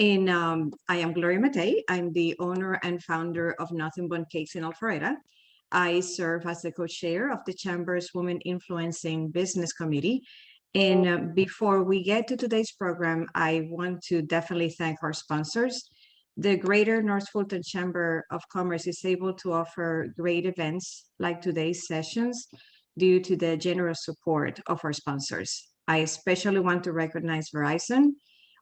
And I am Gloria Matei. I'm the owner and founder of Nothing But Cakes in Alpharetta. I serve as the co-chair of the Chamber's Women Influencing Business Committee. And before we get to today's program, I want to definitely thank our sponsors. The Greater North Fulton Chamber of Commerce is able to offer great events like today's sessions due to the generous support of our sponsors. I especially want to recognize Verizon.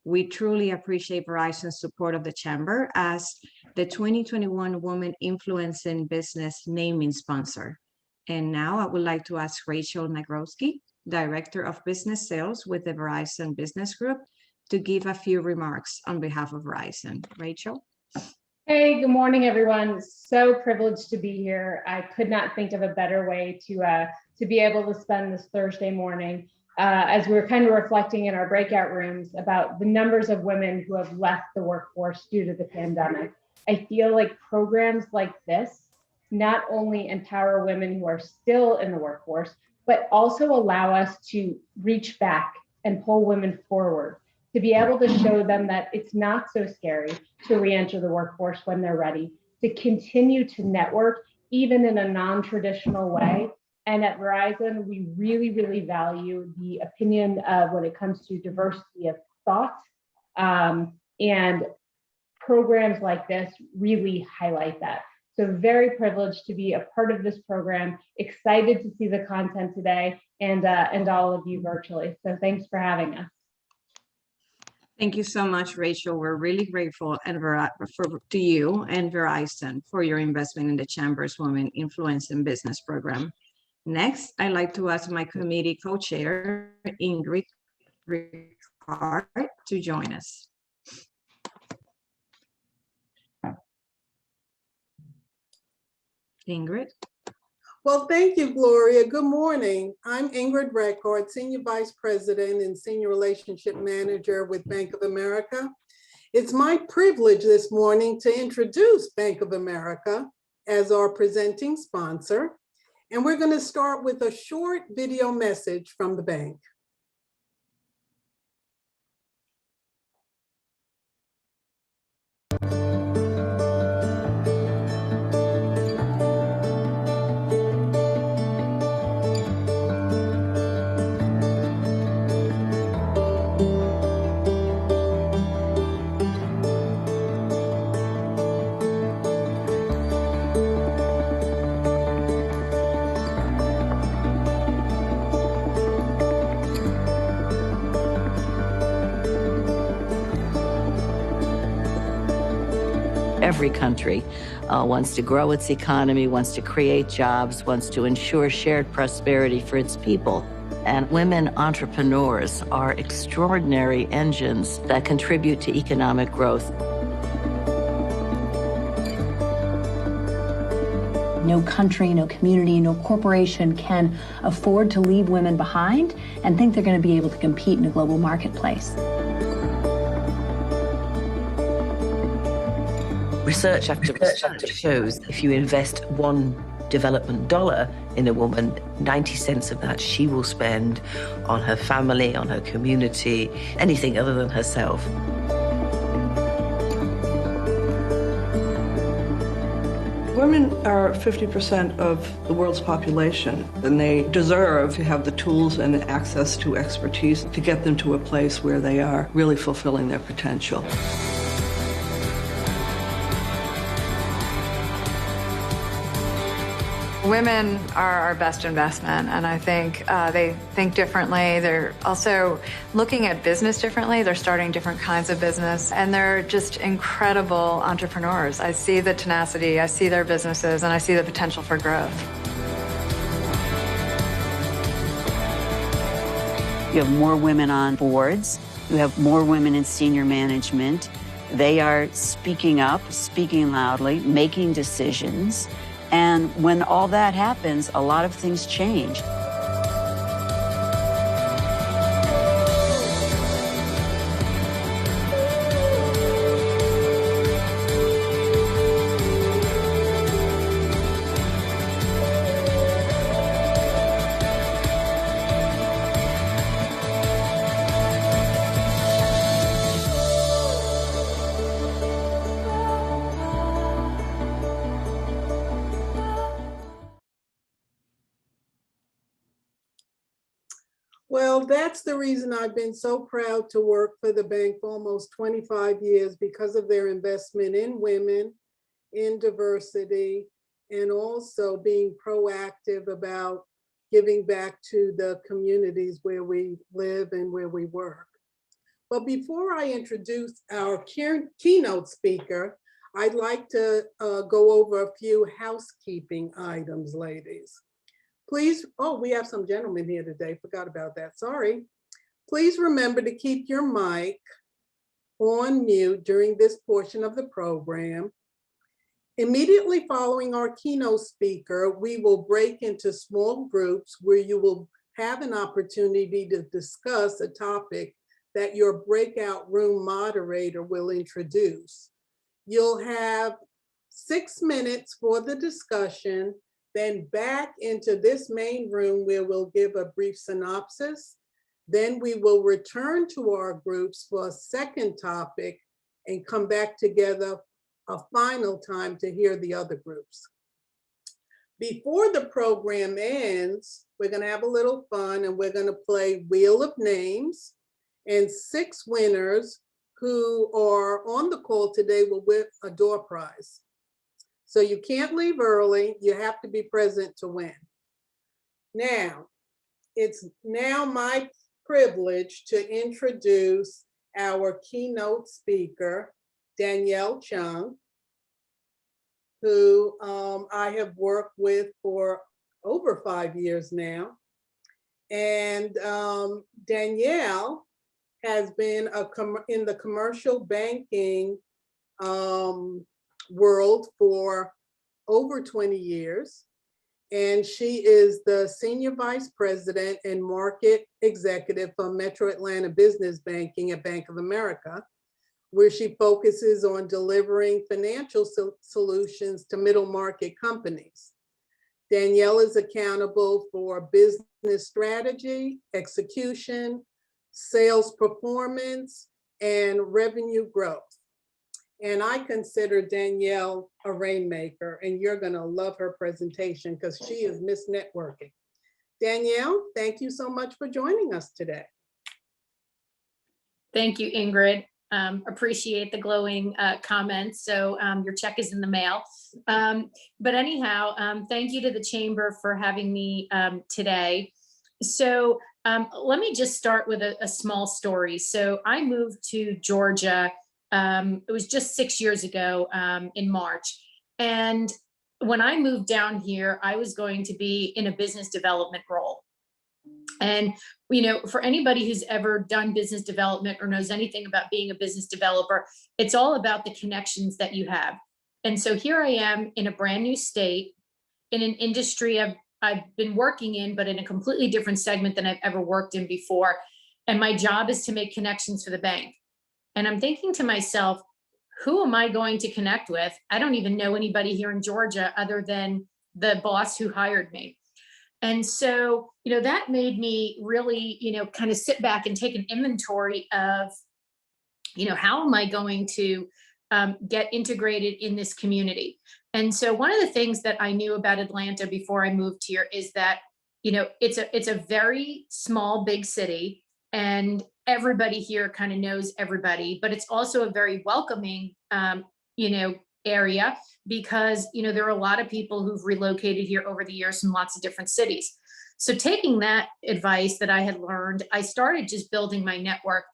We truly appreciate Verizon's support of the Chamber as the 2021 Women Influencing Business naming sponsor. And now I would like to ask Rachel Nagrowski, Director of Business Sales with the Verizon Business Group, to give a few remarks on behalf of Verizon. Rachel? Hey, good morning, everyone. So privileged to be here. I could not think of a better way to be able to spend this Thursday morning as we were kind of reflecting in our breakout rooms about the numbers of women who have left the workforce due to the pandemic. I feel like programs like this not only empower women who are still in the workforce, but also allow us to reach back and pull women forward, to be able to show them that it's not so scary to re-enter the workforce when they're ready, to continue to network even in a non-traditional way. And at Verizon, we really, really value the opinion of when it comes to diversity of thought. And programs like this really highlight that. So very privileged to be a part of this program, excited to see the content today and all of you virtually. So thanks for having us. Thank you so much, Rachel. We're really grateful to you and Verizon for your investment in the Chamber's Women Influencing Business program. Next, I'd like to ask my committee co-chair, Ingrid Ricard, to join us. Ingrid? Well, thank you, Gloria. Good morning. I'm Ingrid Record, Senior Vice President and Senior Relationship Manager with Bank of America. It's my privilege this morning to introduce Bank of America as our presenting sponsor. And we're going to start with a short video message from the bank. Every country wants to grow its economy, wants to create jobs, wants to ensure shared prosperity for its people. And women entrepreneurs are extraordinary engines that contribute to economic growth. No country, no community, no corporation can afford to leave women behind and think they're going to be able to compete in a global marketplace. Research after research shows if you invest $1 development dollar in a woman, 90 cents of that she will spend on her family, on her community, anything other than herself. Women are 50% of the world's population, and they deserve to have the tools and access to expertise to get them to a place where they are really fulfilling their potential. Women are our best investment, and I think they think differently. They're also looking at business differently. They're starting different kinds of business, and they're just incredible entrepreneurs. I see the tenacity, I see their businesses, and I see the potential for growth. You have more women on boards. You have more women in senior management. They are speaking up, speaking loudly, making decisions. And when all that happens, a lot of things change. Well, that's the reason I've been so proud to work for the bank for almost 25 years, because of their investment in women, in diversity, and also being proactive about giving back to the communities where we live and where we work. But before I introduce our keynote speaker, I'd like to go over a few housekeeping items, ladies. Please, oh, we have some gentlemen here today, forgot about that, sorry. Please remember to keep your mic on mute during this portion of the program. Immediately following our keynote speaker, we will break into small groups where you will have an opportunity to discuss a topic that your breakout room moderator will introduce. You'll have 6 minutes for the discussion, then back into this main room where we'll give a brief synopsis. Then we will return to our groups for a second topic and come back together a final time to hear the other groups. Before the program ends, we're going to have a little fun and we're going to play Wheel of Names, and 6 winners who are on the call today will win a door prize. So you can't leave early, you have to be present to win. Now, it's now my privilege to introduce our keynote speaker, Danielle Chung, who I have worked with for over 5 years now. And Danielle has been in the commercial banking world for over 20 years. And she is the Senior Vice President and Market Executive for Metro Atlanta Business Banking at Bank of America, where she focuses on delivering financial solutions to middle market companies. Danielle is accountable for business strategy, execution, sales performance, and revenue growth. And I consider Danielle a rainmaker, and you're gonna love her presentation because she is Miss Networking. Danielle, thank you so much for joining us today. Thank you, Ingrid. Appreciate the glowing comments. So your check is in the mail. But anyhow, thank you to the Chamber for having me today. So let me just start with a small story. So I moved to Georgia. It was just 6 years ago in March. And when I moved down here, I was going to be in a business development role. And, you know, for anybody who's ever done business development or knows anything about being a business developer, it's all about the connections that you have. And so here I am in a brand new state, in an industry I've been working in, but in a completely different segment than I've ever worked in before. And my job is to make connections for the bank. And I'm thinking to myself, who am I going to connect with? I don't even know anybody here in Georgia other than the boss who hired me. And so, you know, that made me really, you know, kind of sit back and take an inventory of, you know, how am I going to get integrated in this community? And so one of the things that I knew about Atlanta before I moved here is that, you know, it's a very small, big city, and everybody here kind of knows everybody, but it's also a very welcoming, you know, area, because, you know, there are a lot of people who've relocated here over the years from lots of different cities. So taking that advice that I had learned, I started just building my network.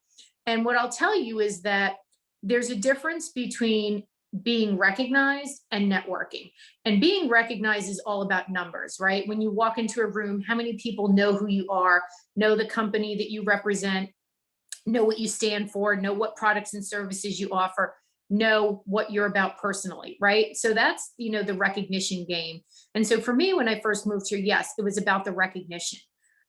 And what I'll tell you is that there's a difference between being recognized and networking. And being recognized is all about numbers, right? When you walk into a room, how many people know who you are, know the company that you represent, know what you stand for, know what products and services you offer, know what you're about personally, right? So that's, you know, the recognition game. And so for me, when I first moved here, yes, it was about the recognition.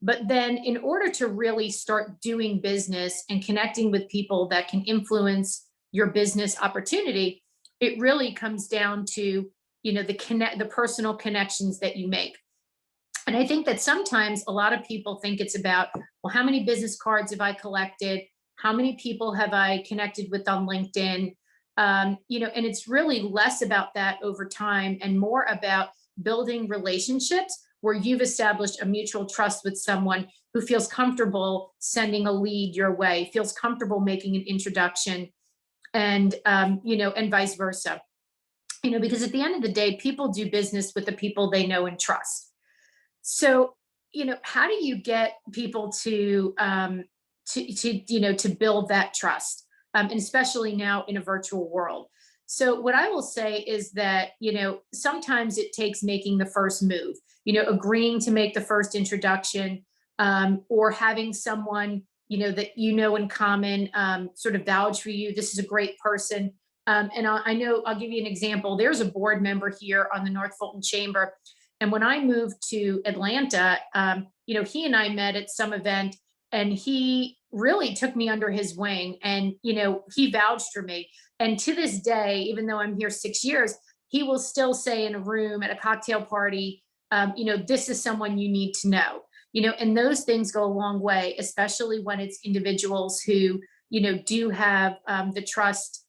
But then in order to really start doing business and connecting with people that can influence your business opportunity, it really comes down to, you know, the personal connections that you make. And I think that sometimes a lot of people think it's about, well, how many business cards have I collected? How many people have I connected with on LinkedIn? You know, and it's really less about that over time and more about building relationships where you've established a mutual trust with someone who feels comfortable sending a lead your way, feels comfortable making an introduction, and and vice versa. Because at the end of the day, people do business with the people they know and trust. So, how do you get people to build that trust, and especially now in a virtual world? So what I will say is that, sometimes it takes making the first move, agreeing to make the first introduction, or having someone, that in common, sort of vouch for you. This is a great person. And I'll give you an example. There's a board member here on the North Fulton Chamber. And when I moved to Atlanta, he and I met at some event, and he really took me under his wing, and, he vouched for me. And to this day, even though I'm here 6 years, he will still say in a room at a cocktail party, this is someone you need to know, and those things go a long way, especially when it's individuals who, do have the trust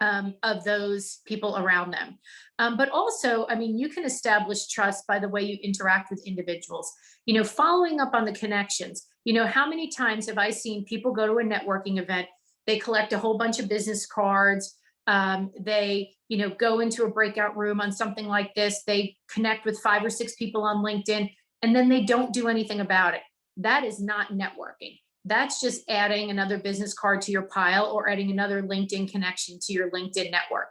of those people around them. But also, you can establish trust by the way you interact with individuals, following up on the connections. How many times have I seen people go to a networking event, they collect a whole bunch of business cards, they, go into a breakout room on something like this, they connect with 5 or 6 people on LinkedIn, and then they don't do anything about it. That is not networking. That's just adding another business card to your pile, or adding another LinkedIn connection to your LinkedIn network.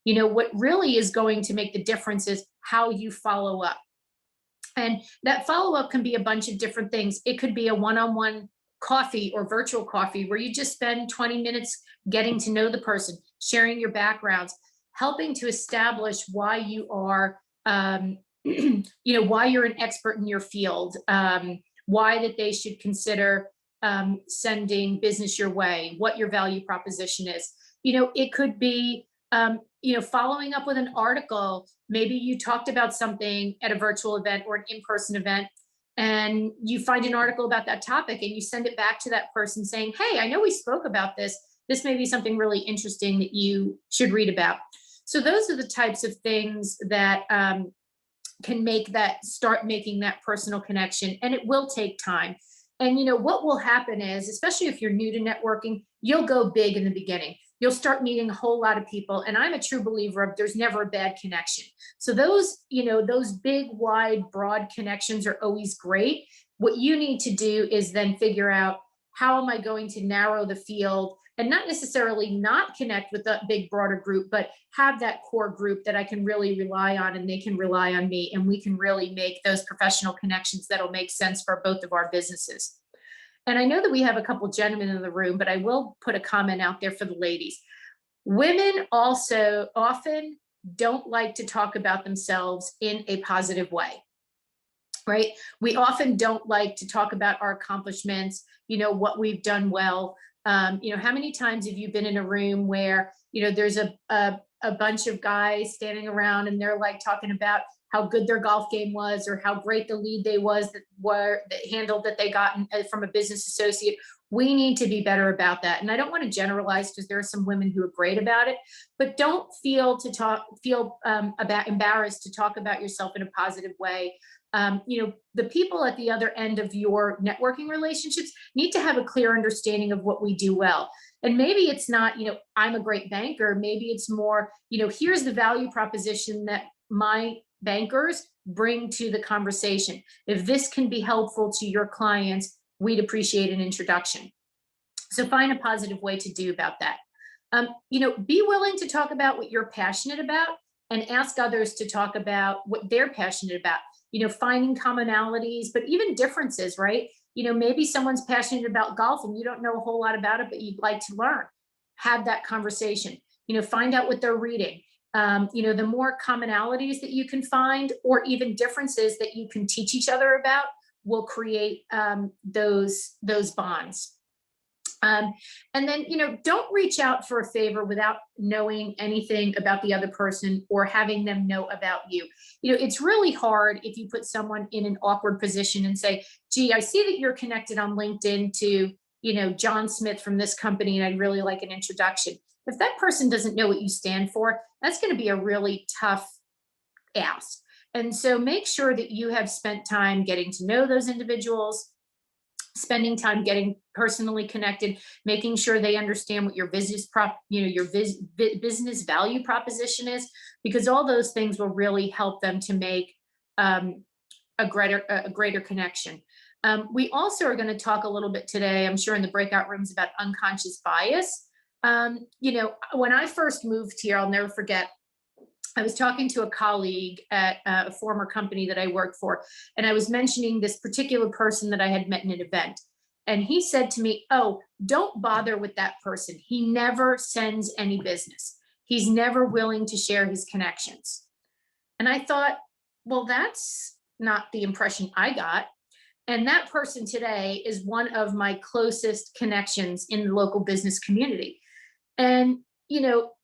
What really is going to make the difference is how you follow up. And that follow-up can be a bunch of different things. It could be a one-on-one coffee or virtual coffee where you just spend 20 minutes getting to know the person, sharing your backgrounds, helping to establish why you are, why you're an expert in your field, why that they should consider sending business your way, what your value proposition is. It could be, following up with an article. Maybe you talked about something at a virtual event or an in-person event, and you find an article about that topic, and you send it back to that person saying, hey, I know we spoke about this. This may be something really interesting that you should read about. So those are the types of things that can start making that personal connection, and it will take time. And what will happen is, especially if you're new to networking, you'll go big in the beginning. You'll start meeting a whole lot of people. And I'm a true believer of there's never a bad connection. So those big, wide, broad connections are always great. What you need to do is then figure out, how am I going to narrow the field, and not necessarily not connect with that big, broader group, but have that core group that I can really rely on, and they can rely on me, and we can really make those professional connections that'll make sense for both of our businesses. And I know that we have a couple gentlemen in the room, but I will put a comment out there for the ladies. Women also often don't like to talk about themselves in a positive way, right? We often don't like to talk about our accomplishments, what we've done well. How many times have you been in a room where, there's a bunch of guys standing around, and they're like talking about how good their golf game was, or how great the lead handled that they got from a business associate. We need to be better about that. And I don't want to generalize, because there are some women who are great about it, but don't feel embarrassed to talk about yourself in a positive way. The people at the other end of your networking relationships need to have a clear understanding of what we do well. And maybe it's not, I'm a great banker. Maybe it's more, here's the value proposition that my bankers bring to the conversation. If this can be helpful to your clients, we'd appreciate an introduction. So find a positive way to do about that. Be willing to talk about what you're passionate about, and ask others to talk about what they're passionate about. Finding commonalities, but even differences, right? Maybe someone's passionate about golf and you don't know a whole lot about it, but you'd like to learn. Have that conversation. Find out what they're reading. The more commonalities that you can find, or even differences that you can teach each other about, will create those bonds. And then, don't reach out for a favor without knowing anything about the other person, or having them know about you. It's really hard if you put someone in an awkward position and say, gee, I see that you're connected on LinkedIn to, John Smith from this company, and I'd really like an introduction. If that person doesn't know what you stand for, that's going to be a really tough ask. And so make sure that you have spent time getting to know those individuals, spending time getting personally connected, making sure they understand what your business business value proposition is, because all those things will really help them to make a greater connection. We also are going to talk a little bit today, I'm sure in the breakout rooms, about unconscious bias. When I first moved here, I'll never forget, I was talking to a colleague at a former company that I worked for, and I was mentioning this particular person that I had met in an event. And he said to me, "Oh, don't bother with that person. He never sends any business. He's never willing to share his connections." And I thought, well, that's not the impression I got. And that person today is one of my closest connections in the local business community. And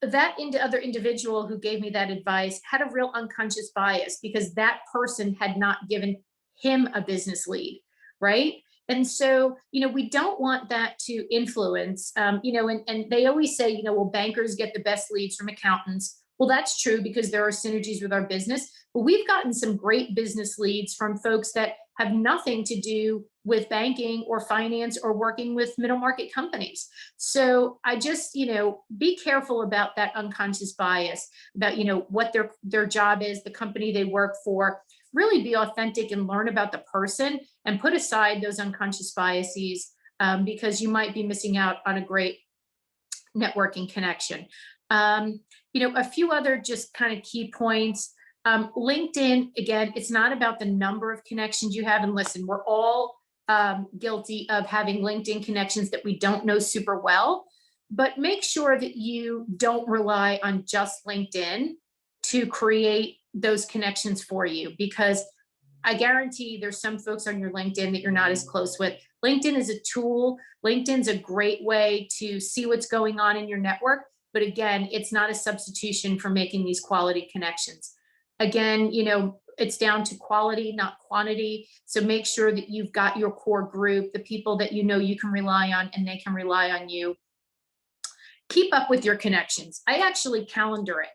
that other individual who gave me that advice had a real unconscious bias, because that person had not given him a business lead, right? And so, we don't want that to influence, and they always say, well, bankers get the best leads from accountants. Well, that's true, because there are synergies with our business, but we've gotten some great business leads from folks that have nothing to do with banking or finance or working with middle market companies. So I just, be careful about that unconscious bias, about, what their job is, the company they work for. Really be authentic and learn about the person, and put aside those unconscious biases, because you might be missing out on a great networking connection. A few other just kind of key points. LinkedIn, again, it's not about the number of connections you have. And listen, we're all guilty of having LinkedIn connections that we don't know super well, but make sure that you don't rely on just LinkedIn to create those connections for you, because I guarantee there's some folks on your LinkedIn that you're not as close with. LinkedIn is a tool. LinkedIn's a great way to see what's going on in your network. But again, it's not a substitution for making these quality connections. Again, it's down to quality, not quantity. So make sure that you've got your core group, the people that you can rely on, and they can rely on you. Keep up with your connections. I actually calendar it,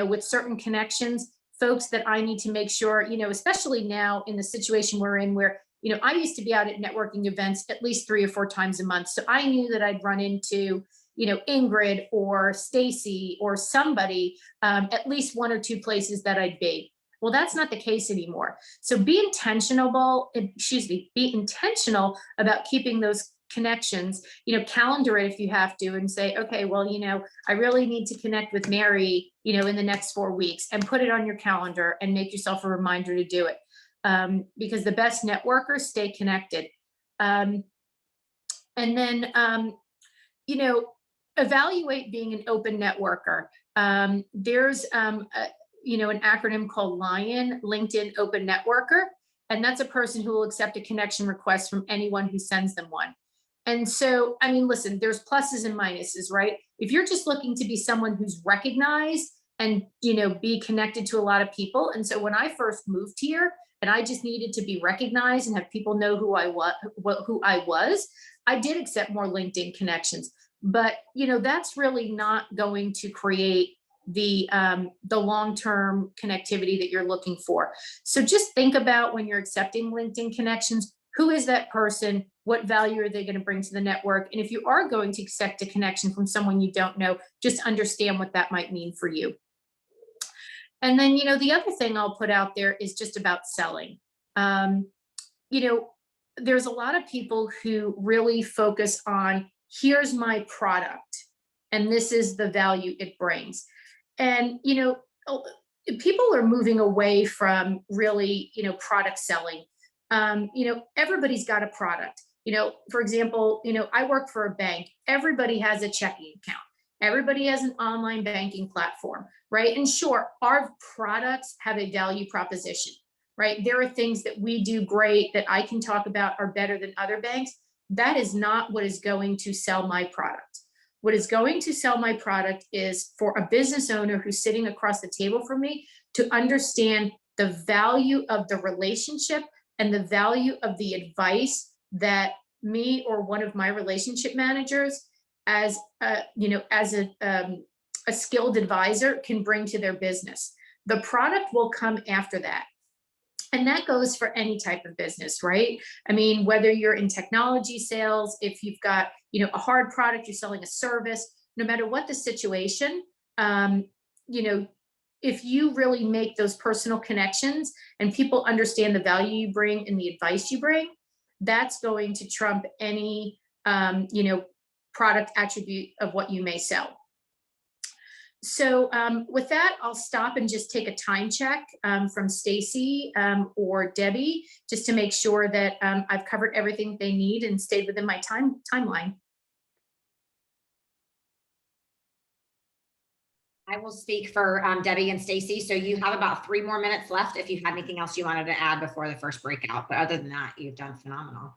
with certain connections, folks that I need to make sure, especially now in the situation we're in, where, I used to be out at networking events at least 3 or 4 times a month. So I knew that I'd run into Ingrid or Stacy or somebody, at least 1 or 2 places that I'd be. Well, that's not the case anymore. So be intentional about keeping those connections, calendar it if you have to, and say, okay, well, I really need to connect with Mary, in the next 4 weeks, and put it on your calendar and make yourself a reminder to do it. Because the best networkers stay connected. And then, evaluate being an open networker. There's an acronym called LION, LinkedIn Open Networker, and that's a person who will accept a connection request from anyone who sends them one. And so, listen, there's pluses and minuses, right? If you're just looking to be someone who's recognized and, be connected to a lot of people. And so when I first moved here and I just needed to be recognized and have people know who I was, I did accept more LinkedIn connections. But, that's really not going to create the long-term connectivity that you're looking for. So just think about, when you're accepting LinkedIn connections, who is that person? What value are they going to bring to the network? And if you are going to accept a connection from someone you don't know, just understand what that might mean for you. And then, the other thing I'll put out there is just about selling. There's a lot of people who really focus on, here's my product, and this is the value it brings. And, people are moving away from really, product selling. Everybody's got a product. For example, I work for a bank. Everybody has a checking account. Everybody has an online banking platform, right? And sure, our products have a value proposition, right? There are things that we do great that I can talk about are better than other banks. That is not what is going to sell my product. What is going to sell my product is for a business owner who's sitting across the table from me to understand the value of the relationship and the value of the advice that me or one of my relationship managers as a skilled advisor can bring to their business. The product will come after that. And that goes for any type of business, right? I mean, whether you're in technology sales, if you've got, a hard product, you're selling a service, no matter what the situation, you know, if you really make those personal connections and people understand the value you bring and the advice you bring, that's going to trump any, product attribute of what you may sell. So with that, I'll stop and just take a time check from Stacy or Debbie, just to make sure that I've covered everything they need and stayed within my timeline. I will speak for Debbie and Stacy. So you have about 3 more minutes left if you had anything else you wanted to add before the first breakout. But other than that, you've done phenomenal.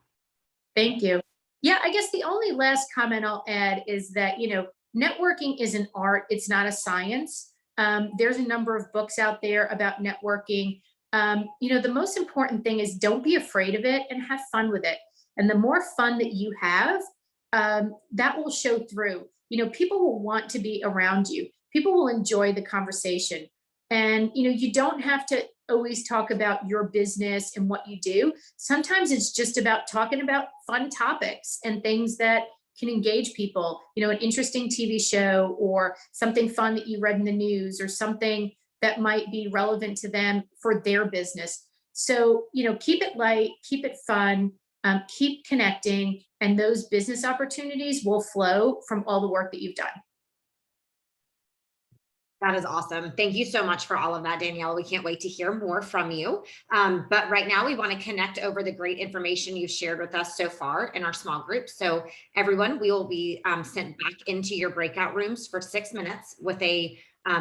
Thank you. Yeah, I guess the only last comment I'll add is that, networking is an art. It's not a science. There's a number of books out there about networking. The most important thing is don't be afraid of it and have fun with it. And the more fun that you have, that will show through. People will want to be around you. People will enjoy the conversation. And, you don't have to always talk about your business and what you do. Sometimes it's just about talking about fun topics and things that can engage people, an interesting TV show or something fun that you read in the news or something that might be relevant to them for their business. So, keep it light, keep it fun, keep connecting, and those business opportunities will flow from all the work that you've done. That is awesome. Thank you so much for all of that, Danielle. We can't wait to hear more from you. But right now we want to connect over the great information you've shared with us so far in our small group. So everyone, we will be sent back into your breakout rooms for 6 minutes with a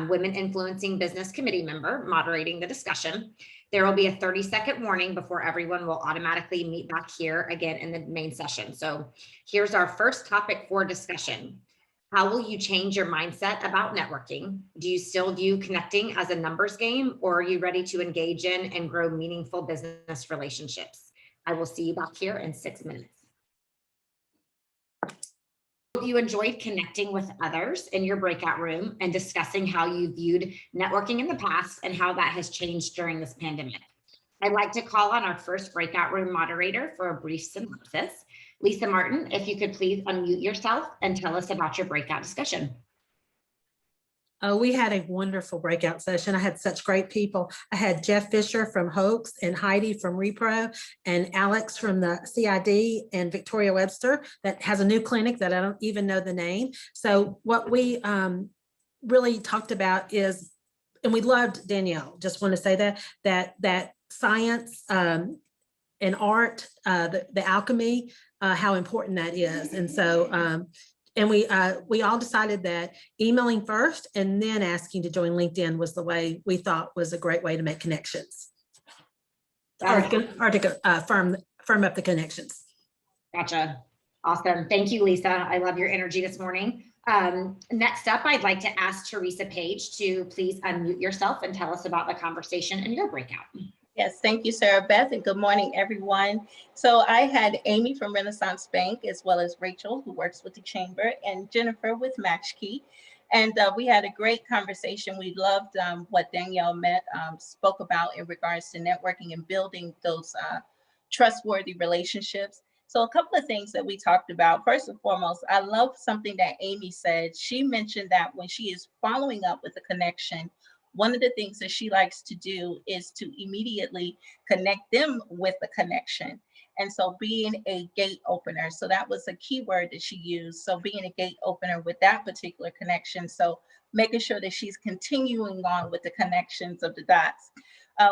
Women Influencing Business Committee member moderating the discussion. There will be a 30-second warning before everyone will automatically meet back here again in the main session. So here's our first topic for discussion. How will you change your mindset about networking? Do you still view connecting as a numbers game, or are you ready to engage in and grow meaningful business relationships? I will see you back here in 6 minutes. Hope you enjoyed connecting with others in your breakout room and discussing how you viewed networking in the past and how that has changed during this pandemic. I'd like to call on our first breakout room moderator for a brief synopsis. Lisa Martin, if you could please unmute yourself and tell us about your breakout discussion. We had a wonderful breakout session. I had such great people. I had Jeff Fisher from Hoax and Heidi from Repro and Alex from the CID and Victoria Webster that has a new clinic that I don't even know the name. So what we really talked about is, and we loved Danielle, just want to say that science and art, the alchemy, how important that is. And so, and we all decided that emailing first and then asking to join LinkedIn was the way we thought was a great way to make connections, or to firm up the connections. Gotcha. Awesome. Thank you, Lisa. I love your energy this morning. Next up, I'd like to ask Teresa Page to please unmute yourself and tell us about the conversation in your breakout. Yes, thank you, Sarah Beth, and good morning, everyone. So I had Amy from Renaissance Bank, as well as Rachel, who works with the Chamber, and Jennifer with MatchKey. And we had a great conversation. We loved what Danielle spoke about in regards to networking and building those trustworthy relationships. So a couple of things that we talked about. First and foremost, I love something that Amy said. She mentioned that when she is following up with a connection, one of the things that she likes to do is to immediately connect them with the connection. And so being a gate opener. So that was a key word that she used. So being a gate opener with that particular connection. So making sure that she's continuing on with the connections of the dots.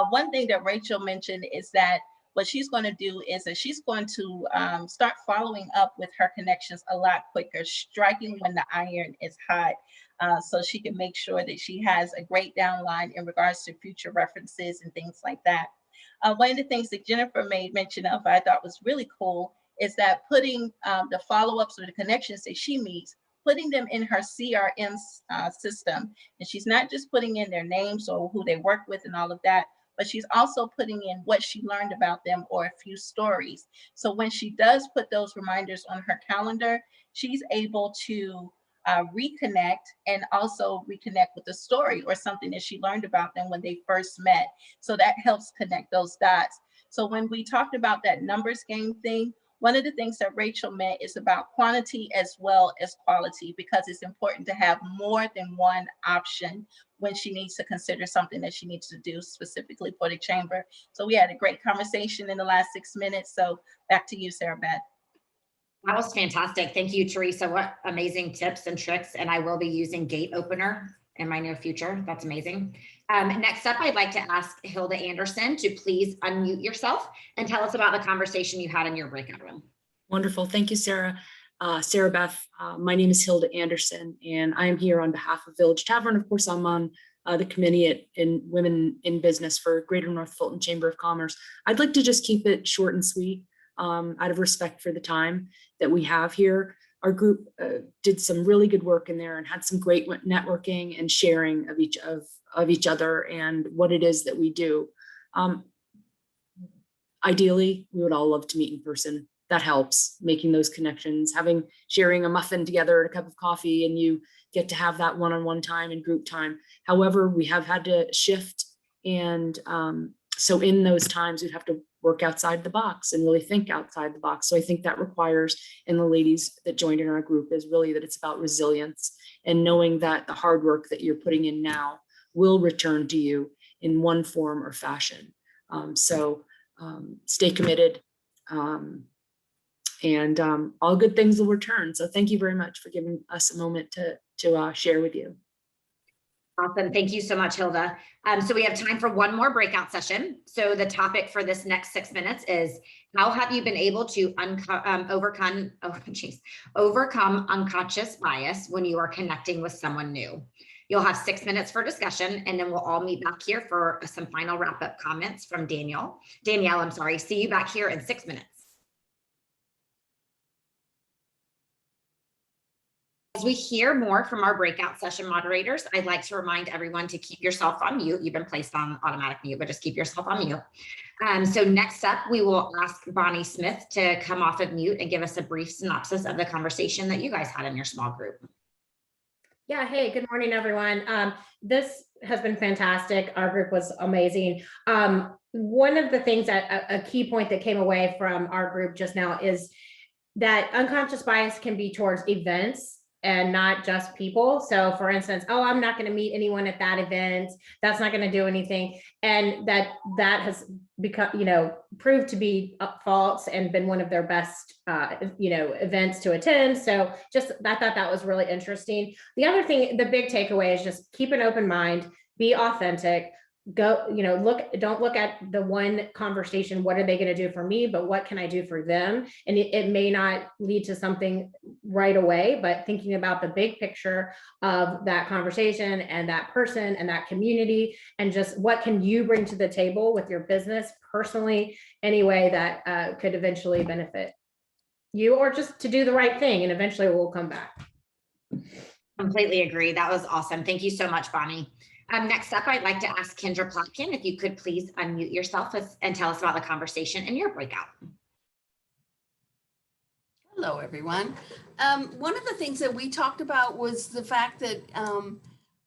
One thing that Rachel mentioned is that what she's going to do is that she's going to start following up with her connections a lot quicker, striking when the iron is hot. So she can make sure that she has a great downline in regards to future references and things like that. One of the things that Jennifer made mention of, I thought was really cool, is that putting the follow-ups or the connections that she meets, putting them in her CRM system. And she's not just putting in their names or who they work with and all of that, but she's also putting in what she learned about them or a few stories. So when she does put those reminders on her calendar, she's able to reconnect and also reconnect with the story or something that she learned about them when they first met. So that helps connect those dots. So when we talked about that numbers game thing, one of the things that Rachel meant is about quantity as well as quality, because it's important to have more than one option when she needs to consider something that she needs to do specifically for the chamber. So we had a great conversation in the last 6 minutes. So back to you, Sarah Beth. That was fantastic. Thank you, Teresa. What amazing tips and tricks. And I will be using Gate Opener in my near future. That's amazing. Next up, I'd like to ask Hilda Anderson to please unmute yourself and tell us about the conversation you had in your breakout room. Wonderful. Thank you, Sarah. Sarah Beth, my name is Hilda Anderson, and I am here on behalf of Village Tavern. Of course, I'm on the committee in Women in Business for Greater North Fulton Chamber of Commerce. I'd like to just keep it short and sweet out of respect for the time that we have here. Our group did some really good work in there and had some great networking and sharing of each other and what it is that we do. Ideally, we would all love to meet in person. That helps, making those connections, sharing a muffin together and a cup of coffee, and you get to have that one-on-one time and group time. However, we have had to shift, and so in those times we'd have to work outside the box and really think outside the box. So I think that requires, and the ladies that joined in our group, is really that it's about resilience and knowing that the hard work that you're putting in now will return to you in one form or fashion. Stay committed, and all good things will return. So thank you very much for giving us a moment to share with you. Awesome. Thank you so much, Hilda. So we have time for one more breakout session. So the topic for this next 6 minutes is, how have you been able to overcome unconscious bias when you are connecting with someone new? You'll have 6 minutes for discussion, and then we'll all meet back here for some final wrap-up comments from Danielle. I'm sorry. See you back here in 6 minutes. As we hear more from our breakout session moderators, I'd like to remind everyone to keep yourself on mute. You've been placed on automatic mute, but just keep yourself on mute. So next up, we will ask Bonnie Smith to come off of mute and give us a brief synopsis of the conversation that you guys had in your small group. Yeah, hey, good morning, everyone. This has been fantastic. Our group was amazing. One of the things that a key point that came away from our group just now is that unconscious bias can be towards events and not just people. So for instance, oh, I'm not going to meet anyone at that event. That's not going to do anything. And that has become, proved to be false and been one of their best, events to attend. So just, I thought that was really interesting. The other thing, the big takeaway is just keep an open mind, be authentic, don't look at the one conversation, what are they going to do for me, but what can I do for them? And it may not lead to something right away, but thinking about the big picture of that conversation and that person and that community, and just what can you bring to the table with your business personally, any way that could eventually benefit you, or just to do the right thing, and eventually it will come back. Completely agree. That was awesome. Thank you so much, Bonnie. Next up, I'd like to ask Kendra Plotkin, if you could please unmute yourself and tell us about the conversation in your breakout. Hello, everyone. One of the things that we talked about was the fact that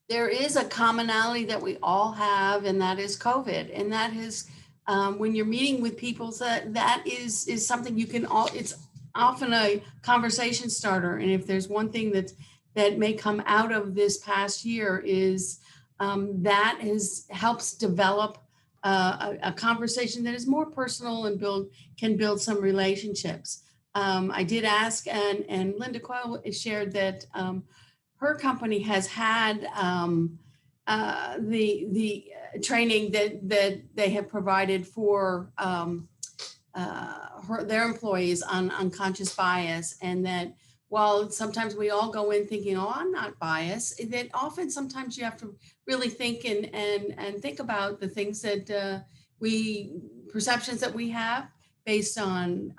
there is a commonality that we all have, and that is COVID. And that is when you're meeting with people, that is something you can it's often a conversation starter. And if there's one thing that may come out of this past year is that helps develop a conversation that is more personal and can build some relationships. I did ask, and Linda Coyle shared that her company has had the training that they have provided for their employees on unconscious bias, and that while sometimes we all go in thinking, oh, I'm not biased, that often sometimes you have to really think and think about the things that perceptions that we have based on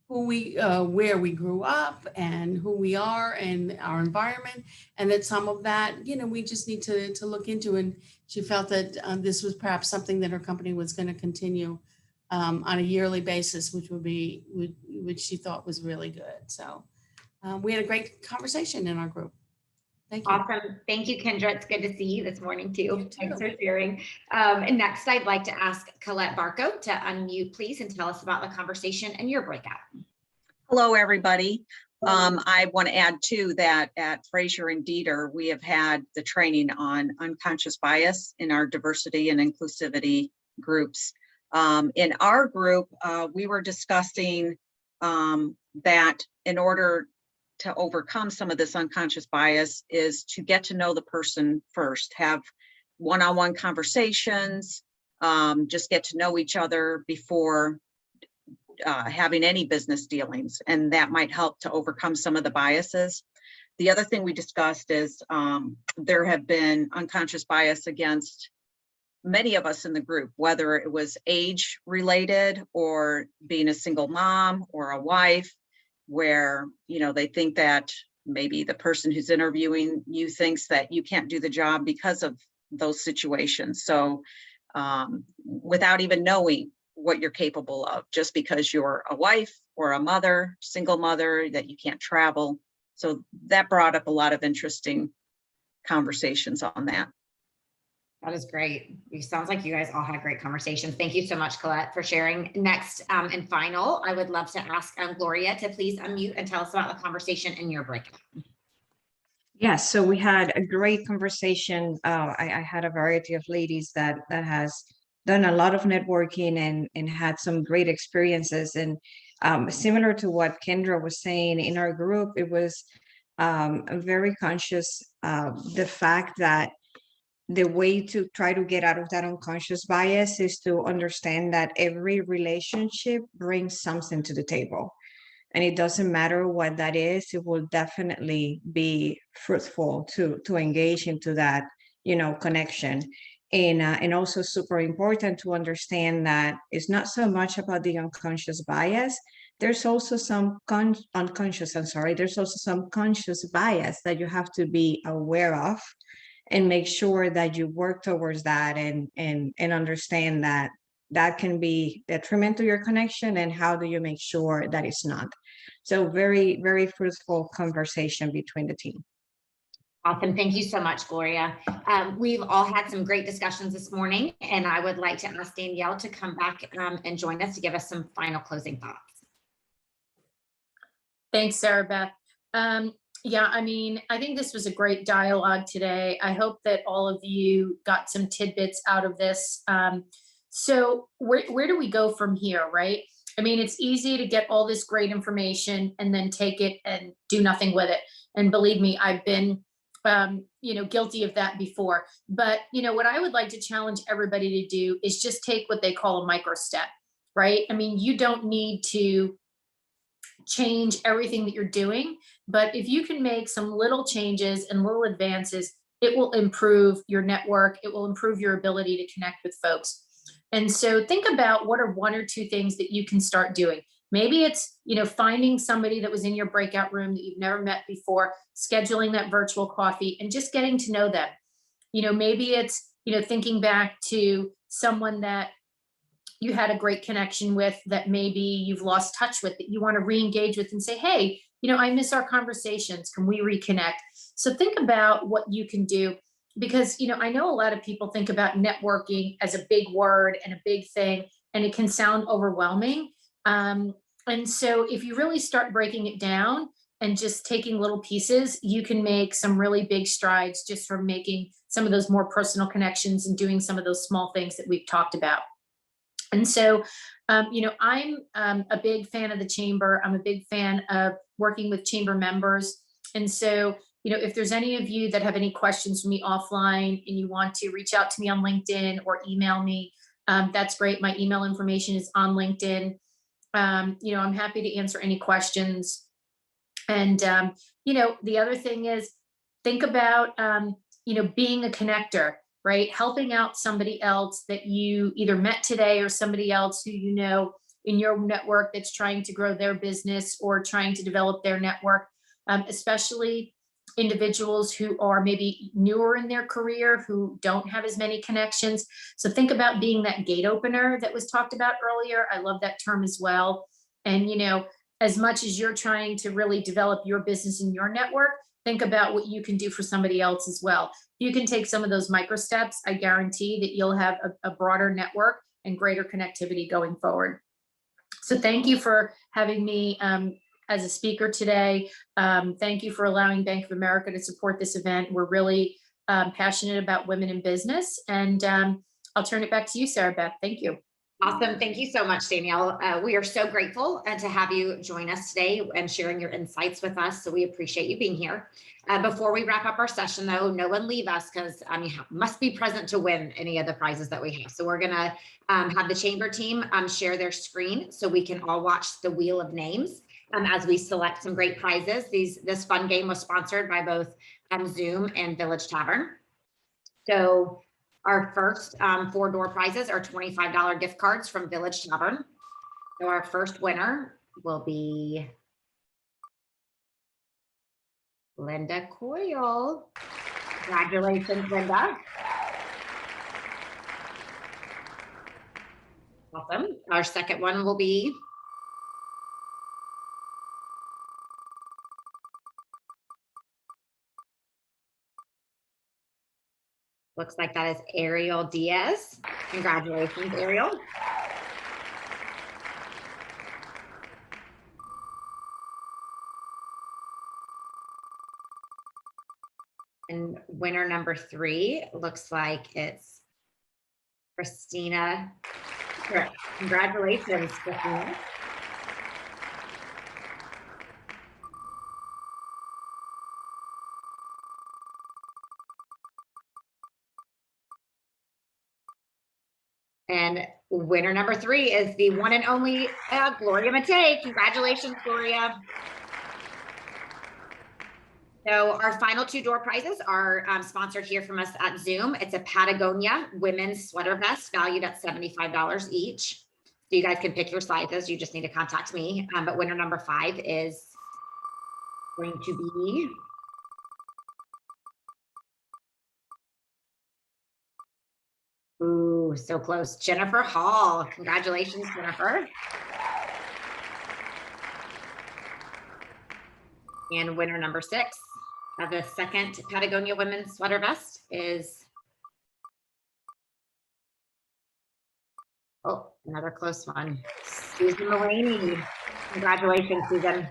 who where we grew up and who we are and our environment, and that some of that, we just need to look into. And she felt that this was perhaps something that her company was going to continue on a yearly basis, which she thought was really good. So we had a great conversation in our group. Thank you. Awesome. Thank you, Kendra. It's good to see you this morning too. You too. Thanks for sharing. And next, I'd like to ask Colette Barco to unmute, please, and tell us about the conversation and your breakout. Hello, everybody. I want to add too that at Fraser and Dieter, we have had the training on unconscious bias in our diversity and inclusivity groups. In our group, we were discussing that in order to overcome some of this unconscious bias is to get to know the person first, have one-on-one conversations, just get to know each other before having any business dealings, and that might help to overcome some of the biases. The other thing we discussed is there have been unconscious bias against many of us in the group, whether it was age related or being a single mom or a wife, where, you know, they think that maybe the person who's interviewing you thinks that you can't do the job because of those situations. So without even knowing what you're capable of, just because you're a wife or a mother, single mother, that you can't travel. So that brought up a lot of interesting conversations on that. That is great. It sounds like you guys all had great conversations. Thank you so much, Colette, for sharing. Next and final, I would love to ask Gloria to please unmute and tell us about the conversation in your breakout. Yes, so we had a great conversation. I had a variety of ladies that has done a lot of networking and had some great experiences. And similar to what Kendra was saying in our group, it was very conscious the fact that the way to try to get out of that unconscious bias is to understand that every relationship brings something to the table. And it doesn't matter what that is, it will definitely be fruitful to engage into that, you know, connection. And also super important to understand that it's not so much about the unconscious bias. There's also some there's also some conscious bias that you have to be aware of and make sure that you work towards that and understand that that can be detrimental to your connection, and how do you make sure that it's not. So very, very fruitful conversation between the team. Awesome. Thank you so much, Gloria. We've all had some great discussions this morning, and I would like to ask Danielle to come back and join us to give us some final closing thoughts. Thanks, Sarah Beth. Yeah, I mean, I think this was a great dialogue today. I hope that all of you got some tidbits out of this. So where do we go from here, right? I mean, it's easy to get all this great information and then take it and do nothing with it. And believe me, I've been, you know, guilty of that before. But, you know, what I would like to challenge everybody to do is just take what they call a micro step, right? I mean, you don't need to change everything that you're doing, but if you can make some little changes and little advances, it will improve your network. It will improve your ability to connect with folks. And so think about what are one or two things that you can start doing. Maybe it's, you know, finding somebody that was in your breakout room that you've never met before, scheduling that virtual coffee and just getting to know them. You know, maybe it's, you know, thinking back to someone that you had a great connection with that maybe you've lost touch with, that you want to re-engage with and say, hey, you know, I miss our conversations. Can we reconnect? So think about what you can do, because, you know, I know a lot of people think about networking as a big word and a big thing, and it can sound overwhelming. And so if you really start breaking it down and just taking little pieces, you can make some really big strides just from making some of those more personal connections and doing some of those small things that we've talked about. And so, you know, I'm a big fan of the Chamber. I'm a big fan of working with Chamber members. And so, you know, if there's any of you that have any questions for me offline and you want to reach out to me on LinkedIn or email me, that's great. My email information is on LinkedIn. You know, I'm happy to answer any questions. And, you know, the other thing is think about, you know, being a connector, right? Helping out somebody else that you either met today or somebody else who you know in your network that's trying to grow their business or trying to develop their network, especially individuals who are maybe newer in their career, who don't have as many connections. So think about being that gate opener that was talked about earlier. I love that term as well. And, you know, as much as you're trying to really develop your business and your network, think about what you can do for somebody else as well. You can take some of those micro steps. I guarantee that you'll have a broader network and greater connectivity going forward. So thank you for having me as a speaker today. Thank you for allowing Bank of America to support this event. We're really passionate about women in business, and I'll turn it back to you, Sarah Beth. Thank you. Awesome. Thank you so much, Danielle. We are so grateful to have you join us today and sharing your insights with us. So we appreciate you being here. Before we wrap up our session, though, no one leave us, because you must be present to win any of the prizes that we have. So we're going to have the chamber team share their screen so we can all watch the wheel of names as we select some great prizes. This fun game was sponsored by both Zoom and Village Tavern. So our first 4 door prizes are $25 gift cards from Village Tavern. So our first winner will be Linda Coyle. Congratulations, Linda. Awesome. Our second one will be looks like that is Ariel Diaz. Congratulations, Ariel. And winner number 3 looks like it's Christina. Congratulations, Christina. And winner number 3 is the one and only Gloria Matei. Congratulations, Gloria. So our final 2 door prizes are sponsored here from us at Zoom. It's a Patagonia women's sweater vest valued at $75 each. So you guys can pick your sizes. You just need to contact me. But winner number 5 is going to be ooh, so close. Jennifer Hall. Congratulations, Jennifer. And winner number 6 of the second Patagonia women's sweater vest is, oh, another close one. Susan Mullaney. Congratulations, Susan.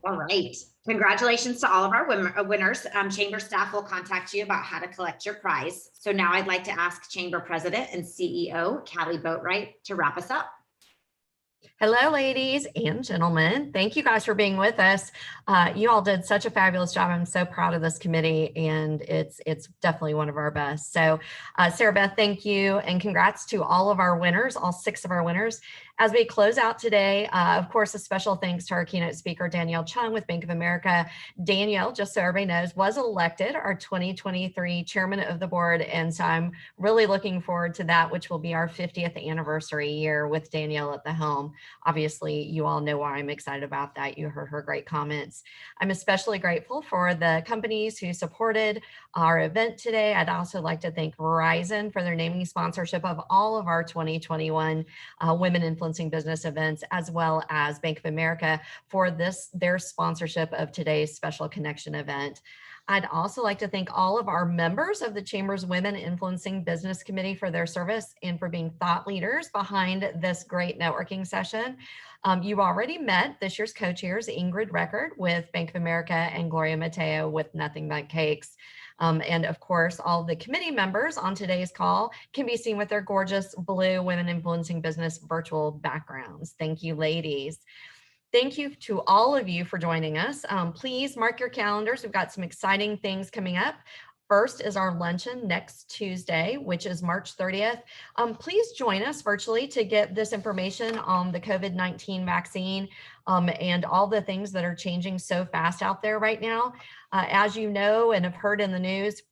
All right. Congratulations to all of our winners. Chamber staff will contact you about how to collect your prize. So now I'd like to ask Chamber President and CEO, Callie Boatwright, to wrap us up. Hello, ladies and gentlemen. Thank you guys for being with us. You all did such a fabulous job. I'm so proud of this committee, and it's definitely one of our best. So Sarah Beth, thank you, and congrats to all of our winners, all 6 of our winners. As we close out today, of course, a special thanks to our keynote speaker, Danielle Chung with Bank of America. Danielle, just so everybody knows, was elected our 2023 chairman of the board. And so I'm really looking forward to that, which will be our 50th anniversary year with Danielle at the helm. Obviously, you all know why I'm excited about that. You heard her great comments. I'm especially grateful for the companies who supported our event today. I'd also like to thank Verizon for their naming sponsorship of all of our 2021 Women Influencing Business events, as well as Bank of America for their sponsorship of today's special connection event. I'd also like to thank all of our members of the Chamber's Women Influencing Business Committee for their service and for being thought leaders behind this great networking session. You already met this year's co-chairs, Ingrid Record with Bank of America and Gloria Mateo with Nothing But Cakes. And of course, all the committee members on today's call can be seen with their gorgeous blue Women Influencing Business virtual backgrounds. Thank you, ladies. Thank you to all of you for joining us. Please mark your calendars. We've got some exciting things coming up. First is our luncheon next Tuesday, which is March 30th. Please join us virtually to get this information on the COVID-19 vaccine and all the things that are changing so fast out there right now. As you know and have heard in the news,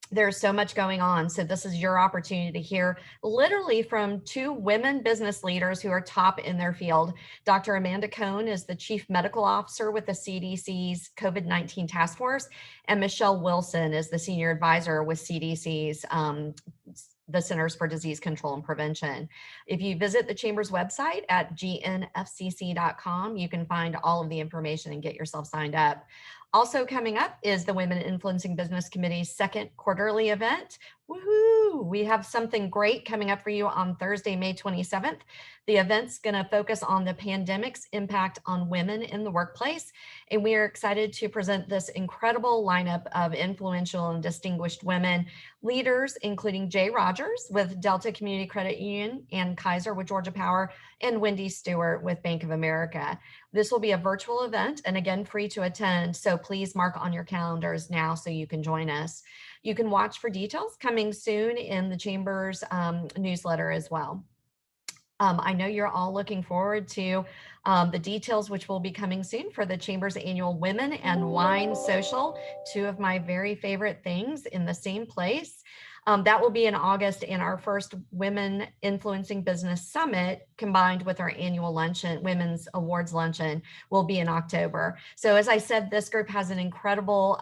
there's so much going on. So this is your opportunity to hear literally from 2 women business leaders who are top in their field. Dr. Amanda Cohn is the Chief Medical Officer with the CDC's COVID-19 Task Force, and Michelle Wilson is the Senior Advisor with CDC's the Centers for Disease Control and Prevention. If you visit the Chamber's website at gnfcc.com, you can find all of the information and get yourself signed up. Also coming up is the Women Influencing Business Committee's second quarterly event. Woohoo! We have something great coming up for you on Thursday, May 27th. The event's going to focus on the pandemic's impact on women in the workplace. And we are excited to present this incredible lineup of influential and distinguished women leaders, including Jay Rogers with Delta Community Credit Union, Ann Kaiser with Georgia Power, and Wendy Stewart with Bank of America. This will be a virtual event and again, free to attend. So please mark on your calendars now so you can join us. You can watch for details coming soon in the Chamber's newsletter as well. I know you're all looking forward to the details, which will be coming soon for the Chamber's annual Women and Wine Social, two of my very favorite things in the same place. That will be in August, and our first Women Influencing Business Summit combined with our annual luncheon, Women's Awards Luncheon, will be in October. So as I said, this group has an incredible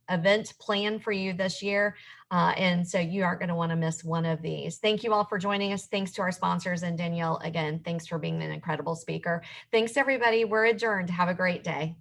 event planned for you this year. And so you aren't going to want to miss one of these. Thank you all for joining us. Thanks to our sponsors. And Danielle, again, thanks for being an incredible speaker. Thanks, everybody. We're adjourned. Have a great day.